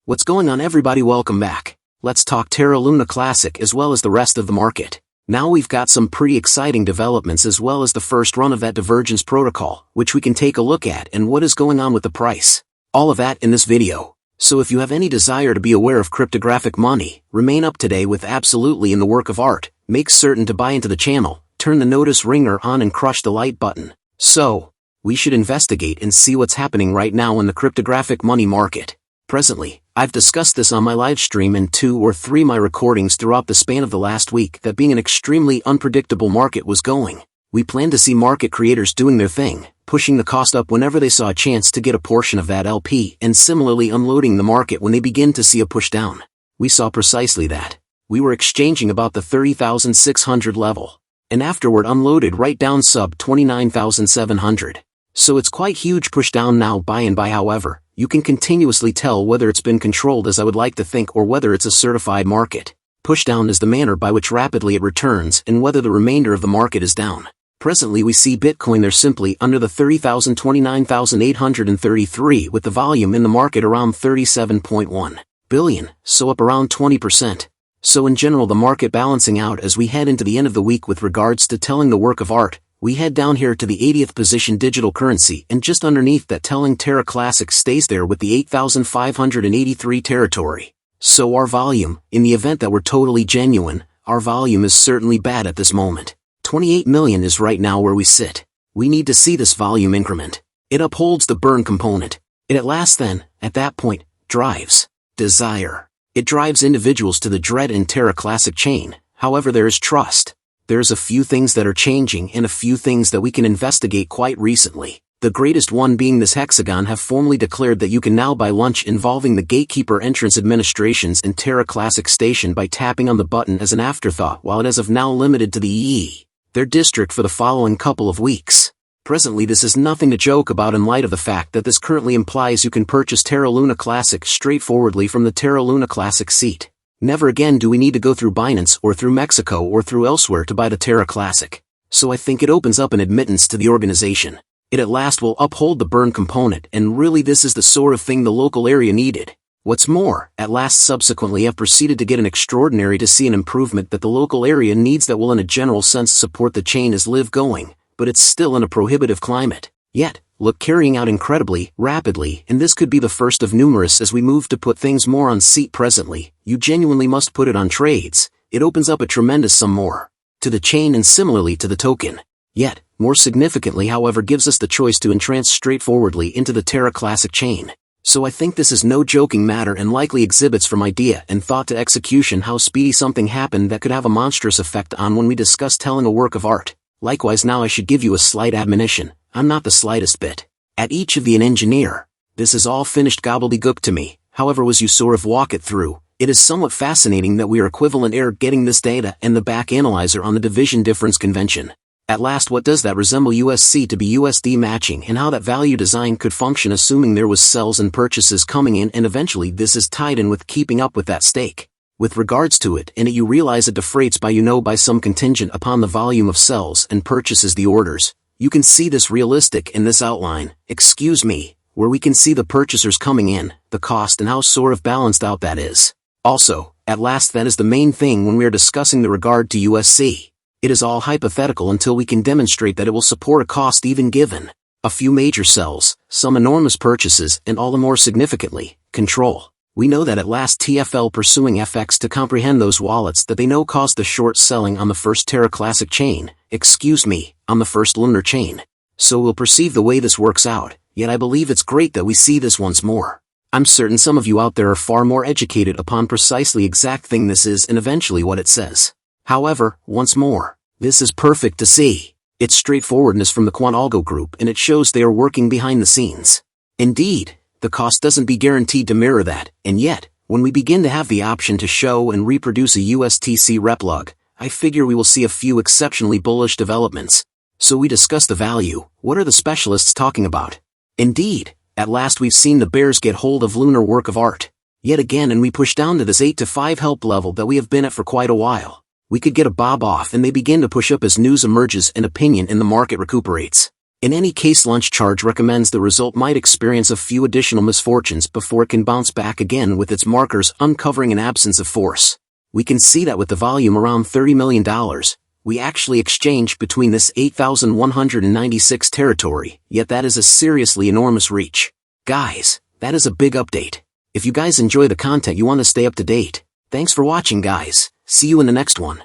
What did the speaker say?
What's going on, everybody? Welcome back. Let's talk Terra LUNC CLASSIC as well as the rest of the market. Now we've got some pretty exciting developments as well as the first run of that divergence protocol, which we can take a look at, and what is going on with the price. All of that in this video. So if you have any desire to be aware of cryptographic money, remain up to date with absolutely in the work of art, make certain to buy into the channel, turn the notice ringer on and crush the like button. So, we should investigate and see what's happening right now in the cryptographic money market. Presently, I've discussed this on my live stream and 2 or 3 my recordings throughout the span of the last week that being an extremely unpredictable market was going. We planned to see market creators doing their thing, pushing the cost up whenever they saw a chance to get a portion of that LP and similarly unloading the market when they begin to see a push down. We saw precisely that. We were exchanging about the 30,600 level, and afterward unloaded right down sub 29,700. So it's quite huge push down now buy and buy. However, you can continuously tell whether it's been controlled as I would like to think or whether it's a certified market. Pushdown is the manner by which rapidly it returns and whether the remainder of the market is down. Presently we see Bitcoin there simply under the 30,000 29,833 with the volume in the market around 37.1 billion, so up around 20%. So in general the market balancing out as we head into the end of the week with regards to telling the work of art. We head down here to the 80th position digital currency, and just underneath that telling Terra Classic stays there with the 8,583 territory. So our volume, in the event that we're totally genuine, our volume is certainly bad at this moment. 28 million is right now where we sit. We need to see this volume increment. It upholds the burn component. It at last then, at that point, drives desire. It drives individuals to the dread in Terra Classic chain. However, there is trust. There's a few things that are changing and a few things that we can investigate quite recently. The greatest one being this Hexagon have formally declared that you can now buy lunch involving the gatekeeper entrance administrations in Terra Classic Station by tapping on the button as an afterthought, while it is of now limited to the their district for the following couple of weeks. Presently this is nothing to joke about in light of the fact that this currently implies you can purchase Terra LUNC CLASSIC straightforwardly from the Terra LUNC CLASSIC seat. Never again do we need to go through Binance or through Mexico or through elsewhere to buy the Terra Classic. So I think it opens up an admittance to the organization. It at last will uphold the burn component, and really this is the sort of thing the local area needed. What's more, at last subsequently have proceeded to get an extraordinary to see an improvement that the local area needs that will in a general sense support the chain as live going, but it's still in a prohibitive climate. Yet, look carrying out incredibly, rapidly, and this could be the first of numerous as we move to put things more on seat presently. You genuinely must put it on trades. It opens up a tremendous sum more to the chain and similarly to the token. Yet, more significantly however gives us the choice to entrance straightforwardly into the Terra Classic chain. So I think this is no joking matter and likely exhibits from idea and thought to execution how speedy something happened that could have a monstrous effect on when we discuss telling a work of art. Likewise now I should give you a slight admonition. I'm not the slightest bit at each of an engineer. This is all finished gobbledygook to me. However, as you sort of walk it through, it is somewhat fascinating that we are equivalent error getting this data and the back analyzer on the division difference convention. At last, what does that resemble USC to be USD matching, and how that value design could function assuming there was sells and purchases coming in, and eventually this is tied in with keeping up with that stake. With regards to it, and you realize it defrates by some contingent upon the volume of sells and purchases the orders. You can see this realistic in this outline, where we can see the purchasers coming in, the cost and how sort of balanced out that is. Also, at last that is the main thing when we are discussing the regard to USC. It is all hypothetical until we can demonstrate that it will support a cost even given a few major sells, some enormous purchases, and all the more significantly, control. We know that at last TFL pursuing FX to comprehend those wallets that they know caused the short selling on the first Terra Classic chain, on the first lunar chain. So we'll perceive the way this works out, yet I believe it's great that we see this once more. I'm certain some of you out there are far more educated upon precisely exact thing this is and eventually what it says. However, once more, this is perfect to see. It's straightforwardness from the Kwon algo group, and it shows they are working behind the scenes. Indeed, the cost doesn't be guaranteed to mirror that, and yet, when we begin to have the option to show and reproduce a USTC replug, I figure we will see a few exceptionally bullish developments. So we discuss the value. What are the specialists talking about? Indeed, at last we've seen the bears get hold of lunar work of art. Yet again, and we push down to this 8 to 5 help level that we have been at for quite a while. We could get a bob off and they begin to push up as news emerges and opinion in the market recuperates. In any case, Lunch Charge recommends the result might experience a few additional misfortunes before it can bounce back again, with its markers uncovering an absence of force. We can see that with the volume around $30 million, we actually exchanged between this 8,196 territory, yet that is a seriously enormous reach. Guys, that is a big update. If you guys enjoy the content, you want to stay up to date. Thanks for watching, guys. See you in the next one.